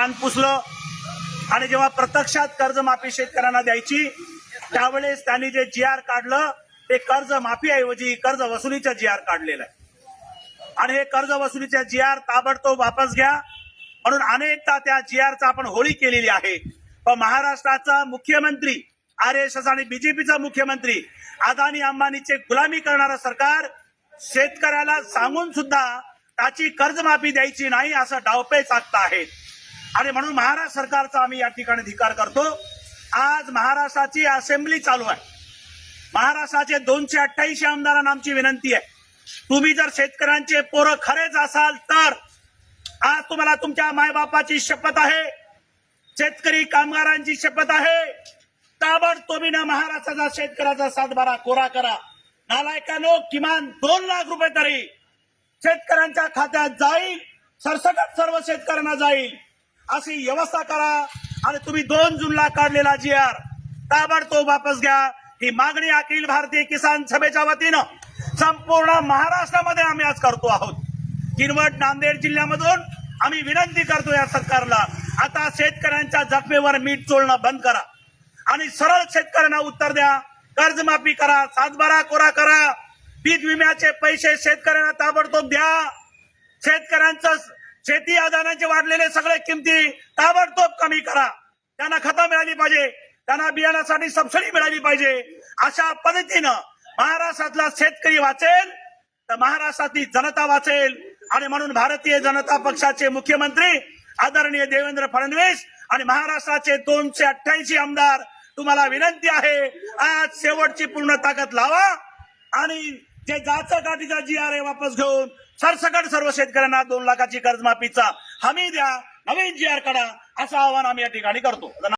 कान पुसलं आणि जेव्हा प्रत्यक्षात कर्जमाफी शेतकऱ्यांना द्यायची त्यावेळेस त्यांनी जे GR काढलं ते कर्जमाफीऐवजी कर्ज वसुलीचं GR काढलेलं आहे आणि हे कर्ज वसुलीच्या GR ताबडतोब वापस घ्या म्हणून अनेकदा त्या GRचा आपण होळी केलेली आहे। पण महाराष्ट्राचा मुख्यमंत्री RSS आणि बीजेपीचा मुख्यमंत्री अदानी अंबानीचे गुलामी करणारं सरकार शेतकऱ्याला सांगून सुद्धा त्याची कर्जमाफी द्यायची नाही असं डावपेच आखत आहेत आणि म्हणून महाराष्ट्र सरकारचा आम्ही या ठिकाणी धिक्कार करतो। आज महाराष्ट्राची असेंब्ली चालू आहे। महाराष्ट्राचे 228 आमदारांना आमची विनंती आहे, तुम्ही जर शेतकऱ्यांचे पोरं खरेच असाल तर आज तुम्हाला तुमच्या मायबापाची शपथ आहे, शेतकरी कामगारांची शपथ आहे, ताबडतोबीने महाराष्ट्राचा शेतकऱ्याचा सातबारा कोरा करा। नालायकांनो, किमान 2 लाख रुपये तरी शेतकऱ्यांच्या खात्यात जाईल, सरसकट सर्व शेतकऱ्यांना जाईल अशी व्यवस्था करा आणि तुम्ही 2 जूनला काढलेला GR ताबडतोब वापस घ्या। ही मागणी अखिल भारतीय किसान सभेच्या वतीनं संपूर्ण महाराष्ट्रामध्ये आम्ही आज करतो आहोत। किनवट नांदेड जिल्ह्यामधून आम्ही विनंती करतो या सरकारला, आता शेतकऱ्यांच्या जखमेवर मीठ चोळणं बंद करा आणि सरळ शेतकऱ्यांना उत्तर द्या। कर्जमाफी करा, सातबारा कोरा करा, पीक विम्याचे पैसे शेतकऱ्यांना ताबडतोब द्या। शेतकऱ्यांचं शेती आधाराचे वाढलेले सगळे किमती ताबडतोब कमी करा। त्यांना खतं मिळाली पाहिजे, त्यांना बियाण्यासाठी सबसिडी मिळाली पाहिजे। अशा पद्धतीनं महाराष्ट्रातला शेतकरी वाचेल तर महाराष्ट्रातली जनता वाचेल आणि म्हणून भारतीय जनता पक्षाचे मुख्यमंत्री आदरणीय देवेंद्र फडणवीस आणि महाराष्ट्राचे 288 आमदार तुम्हाला विनंती आहे, आज शेवटची पूर्ण ताकद लावा आणि जे जाचं गाठीचा GR वापस घेऊन सरसकट सर्व शेतकऱ्यांना 2 लाखाची कर्जमाफीचा हमी द्या, नवीन GR काढा असं आवाहन आम्ही या ठिकाणी करतो।